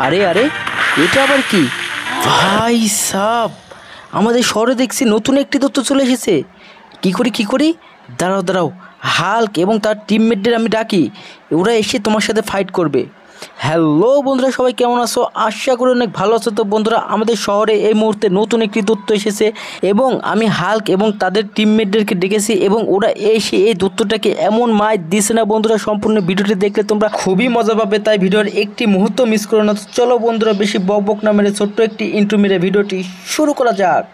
আরে আরে, এটা আবার কি? ভাই সাব, আমাদের শহরে দেখছি নতুন একটি দত্ত চলে এসেছে। কি করি? দাঁড়াও দাঁড়াও, হাল্ক এবং তার টিমমেটদের আমি ডাকি, ওরা এসে তোমার সাথে ফাইট করবে। হ্যালো বন্ধুরা, সবাই কেমন আছো? আশা করি অনেক ভালো আছো। তো বন্ধুরা, আমাদের শহরে এই মুহূর্তে নতুন একটি দূত এসেছে এবং আমি হাল্ক এবং তাদের টিমমেটদেরকে ডেকেছি এবং ওরা এসে এই দূতটাকে এমন মাইর দিছে না বন্ধুরা, সম্পূর্ণ ভিডিওটি দেখলে তোমরা খুবই মজা পাবে, তাই ভিডিওর একটি মুহূর্ত মিস করো না। তো চলো বন্ধুরা, বেশি বক না মেরে ছোট্ট একটি ইন্ট্রো মেরে ভিডিওটি শুরু করা যাক।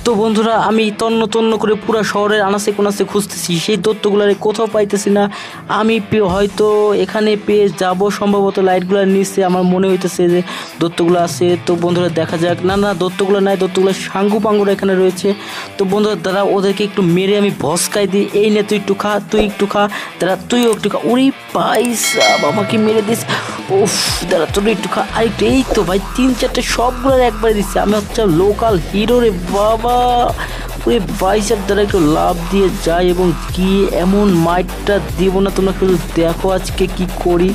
তো বন্ধুরা, আমি তন্ন তন্ন করে পুরো শহরের আনাচে কোনাচে খুঁজতেছি, সেই তথ্যগুলো কোথাও পাইতেছি না। আমি হয়তো এখানে পেয়ে যাব, সম্ভবত লাইটগুলোর নিচে আমার মনে হইতেছে যে দত্তগুলো আছে। তো বন্ধুরা দেখা যাক। না না, দত্তগুলো নাই, দত্তগুলো সাঙ্গু পাঙ্গুরা এখানে রয়েছে। তো বন্ধুরা দাঁড়া, ওদেরকে একটু মেরে আমি ভস্কাই দিই। এই নে, তুই একটু খা, তুই একটু খা, দাঁড়া তুইও একটু খা। উড়ি পাইসা, আমাকে মেরে দিস। উফ, দাঁড়া তোর একটু খা, আরেকটু। এই তো ভাই, 3-4টে সবগুলো একবারে দিচ্ছে। আমি হচ্ছে লোকাল হিরো রে বাবা। ওই বাইসের দ্বারা একটু লাভ দিয়ে যায় এবং কি এমন মাইটটা দিব না, তোমরা শুধু দেখো আজকে কি করি।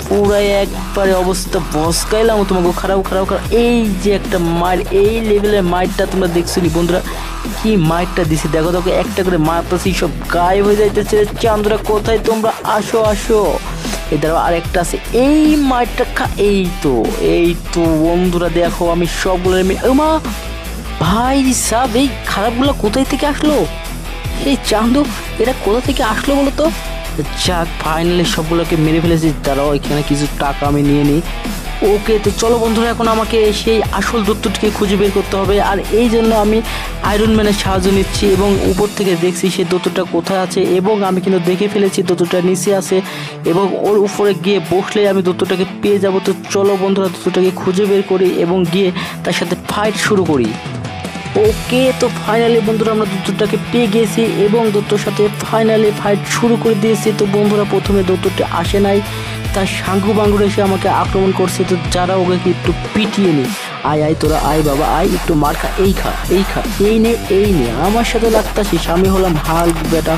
পুরাই একবারে অবস্থা বসকাইলাম তোমাকে। খারাপ। এই যে একটা মাইট, এই লেভেলের মাইটটা তোমরা দেখছো নি বন্ধুরা? কি মাইটটা দিছে দেখো, একটা করে মারতেছি, সব গায়েব হয়ে যাইতেছে। চান্দরা কোথায় তোমরা? আসো। এই দাঁড়াও, আর একটা আছে, এই মাইটটা খা। এই তো বন্ধুরা দেখো, আমি সবগুলো মা ভাই সাব, এই খারাপগুলো কোথায় থেকে আসলো? এই চান্দু, এটা কোথা থেকে আসলো বলো তো? যাক, ফাইনালি সবগুলোকে মেরে ফেলেছি। দাঁড়াও, এখানে কিছু টাকা আমি নিয়ে নিই। ওকে, তো চলো বন্ধুরা, এখন আমাকে সেই আসল দত্তটিকে খুঁজে বের করতে হবে। আর এই জন্য আমি আয়রন ম্যানের সাহায্য নিচ্ছি এবং উপর থেকে দেখছি সেই দত্তটা কোথায় আছে। এবং আমি কিন্তু দেখে ফেলেছি দত্তটা নিচে আছে এবং ওর উপরে গিয়ে বসলে আমি দত্তটাকে পেয়ে যাব। তো চলো বন্ধুরা, দত্তটাকে খুঁজে বের করি এবং গিয়ে তার সাথে ফাইট শুরু করি। ওকে, তো ফাইনালি বন্ধুরা, আমরা দত্তটাকে পেয়ে গেছি এবং দত্তর সাথে ফাইনালি ফাইট শুরু করে দিয়েছি। তো বন্ধুরা, প্রথমে দত্তটা আসে নাই, তার সাঙ্গু বাঙ্গুর এসে আমাকে আক্রমণ করছে। তো যারা ওকে একটু পিটিয়ে নি। আয় তোরা আয় বাবা, আয় একটু মার খা, এই খা, এই নে আমার সাথে লাগতাছিস। আমি হলাম হাল্ক বেটা,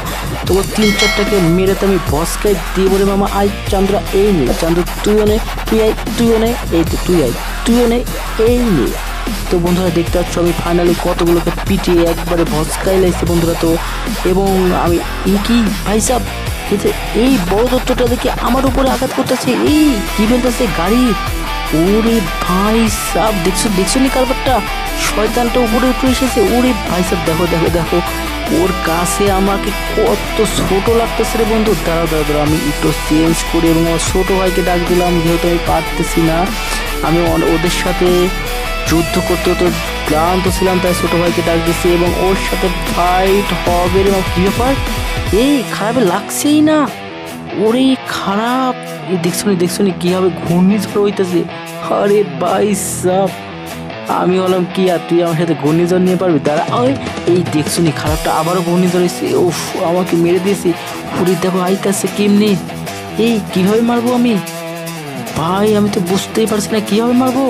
তোকে 3-4টাকে মেরে তো আমি ভস্কাই দিয়ে বলে মামা আয় চান্দ্রা, এই নে চান্দ্র, তুইও নে, তুইও নে, এই তো তুইও নে, এই নে। তো বন্ধুরা দেখতে পাচ্ছ, আমি ফাইনালি কতগুলোকে পিটিয়ে একবারে ভস্কাই লাগছে বন্ধুরা। তো এবং আমি কি ভাই সাহেব, এই বড় দত্তটা দেখে আমার উপরে আঘাত করতেছে। এই কি বলতেছে গাড়ি, ওরে ভাই সাহেব, দেখছো নি কারবারটা? শয়তানটা উপরে উঠে এসেছে। ওরে ভাই সাহেব, দেখো ওর কাছে আমাকে কত ছোট লাগতেছে রে বন্ধু। দাঁড়াও, আমি একটু চেঞ্জ করি এবং আমার ছোট ভাইকে ডাক দিলাম, যেহেতু আমি পারতেছি না। আমি ওদের সাথে যুদ্ধ করতে তো ক্লান্ত ছিলাম, তাই ছোট ভাইকে ডাক দিচ্ছি এবং ওর সাথে ফাইট হবে। এবং কি ব্যাপার, এই খারাপ লাগছেই না। ওরে খারাপ, এই দেখছো নি কিভাবে ঘূর্ণিঝড় হইতেছে। আরে ভাই সাব, আমি হলাম কি আর তুই আমার সাথে ঘূর্ণিঝড় নিয়ে পারবি? তারা এই দেখছো নি খারাপটা আবারও ঘূর্ণিঝড় এসে উফ আমাকে মেরে দিয়েছে। পুরী দেখো আইতাছে কেমনি। এই কিভাবে মারবো আমি? ভাই আমি তো বুঝতেই পারছি না কিভাবে মারবো।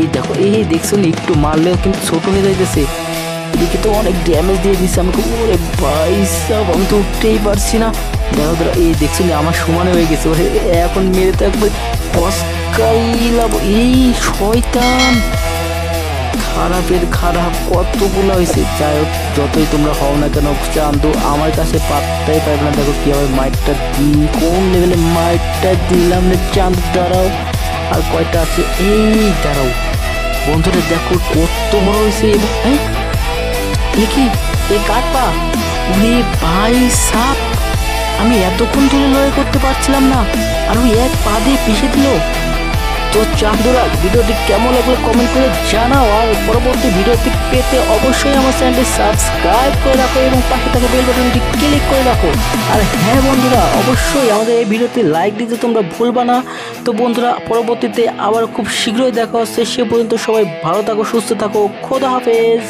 এই দেখো, এই দেখছো নি, একটু মারলেও কিন্তু ছোট হয়ে যাইতেছে। এদিকে তো অনেক ড্যামেজ দিয়ে দিচ্ছে আমাকে। ওরে ভাই সাব, আমি তো উঠতেই পারছি না। দাঁড়াও, এই দেখছো নি, আমার সমানে হয়ে গেছে। ওরে এখন মেরে তো একবার পস্কাইলাম। এই শয়তান, খারাপের খারাপ কতগুলো হয়েছে। যাই হোক, যতই তোমরা হও না কেন চান্দু, আমার কাছে পাত্তাই পাইবে না। দেখো কিভাবে মাইটটা দিই, কোন লেভেলে মাইটটা দিলাম রে চান্দু। দাঁড়াও, আর কয়টা আছে? এই দাঁড়াও বন্ধুরা, দেখো কত বড় হয়েছে। কি এই কাঠপা, ওরে ভাই সাপ, আমি এতক্ষণ ধরে লড়াই করতে পারছিলাম না, আর ওই এক পা দিয়ে পিছিয়ে দিল। তো চান্দুরা, ভিডিওটি কেমন লাগলো কমেন্ট করে জানাও। আর পরবর্তী ভিডিওটি পেতে অবশ্যই আমার চ্যানেলটি সাবস্ক্রাইব করে রাখো এবং পাশে থাকা বেল বাটনটি ক্লিক করে রাখো। আর হ্যাঁ বন্ধুরা, অবশ্যই আমাদের এই ভিডিওতে লাইক দিতে তোমরা ভুলবা না। তো বন্ধুরা, পরবর্তীতে আবার খুব শীঘ্রই দেখা হচ্ছে। সে পর্যন্ত সবাই ভালো থাকো, সুস্থ থাকো, খোদা হাফেজ।